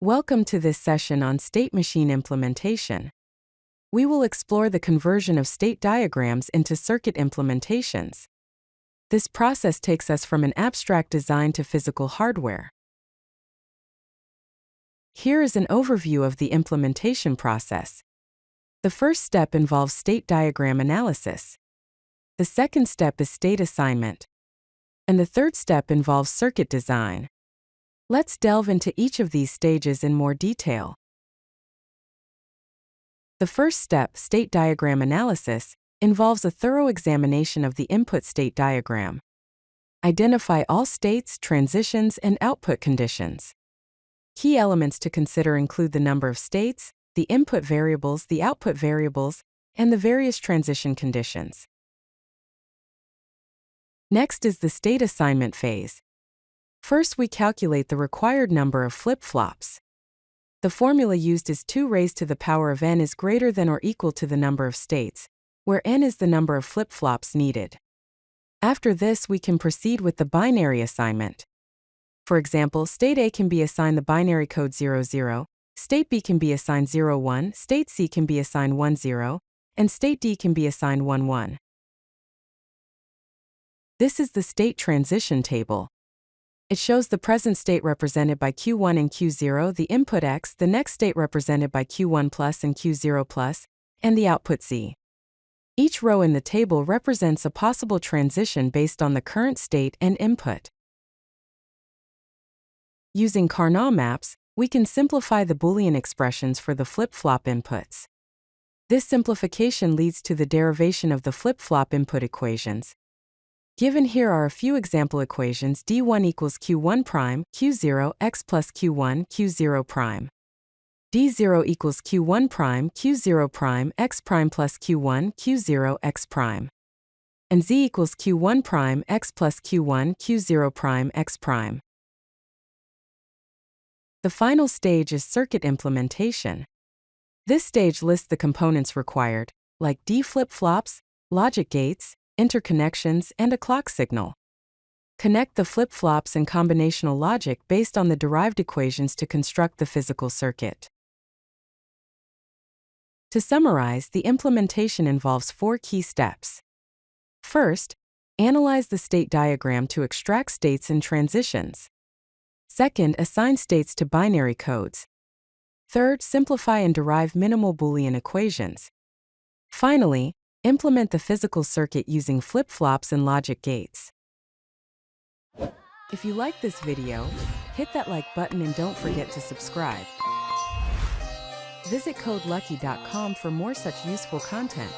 Welcome to this session on state machine implementation. We will explore the conversion of state diagrams into circuit implementations. This process takes us from an abstract design to physical hardware. Here is an overview of the implementation process. The first step involves state diagram analysis. The second step is state assignment. And the third step involves circuit design. Let's delve into each of these stages in more detail. The first step, state diagram analysis, involves a thorough examination of the input state diagram. Identify all states, transitions, and output conditions. Key elements to consider include the number of states, the input variables, the output variables, and the various transition conditions. Next is the state assignment phase. First, we calculate the required number of flip-flops. The formula used is 2 raised to the power of n is greater than or equal to the number of states, where n is the number of flip-flops needed. After this, we can proceed with the binary assignment. For example, state A can be assigned the binary code 00, state B can be assigned 01, state C can be assigned 10, and state D can be assigned 11. This is the state transition table. It shows the present state represented by Q1 and Q0, the input X, the next state represented by Q1 plus and Q0 plus, and the output Z. Each row in the table represents a possible transition based on the current state and input. Using Karnaugh Maps, we can simplify the Boolean expressions for the flip-flop inputs. This simplification leads to the derivation of the flip-flop input equations. Given here are a few example equations: D1 equals Q1 prime, Q0, X plus Q1, Q0 prime. D0 equals Q1 prime, Q0 prime, X prime plus Q1, Q0, X prime. And Z equals Q1 prime, X plus Q1, Q0 prime, X prime. The final stage is circuit implementation. This stage lists the components required, like D flip-flops, logic gates, interconnections, and a clock signal. Connect the flip-flops and combinational logic based on the derived equations to construct the physical circuit. To summarize, the implementation involves 4 key steps. First, analyze the state diagram to extract states and transitions. Second, assign states to binary codes. Third, simplify and derive minimal Boolean equations. Finally, implement the physical circuit using flip-flops and logic gates. If you like this video, hit that like button and don't forget to subscribe. Visit codelucky.com for more such useful content.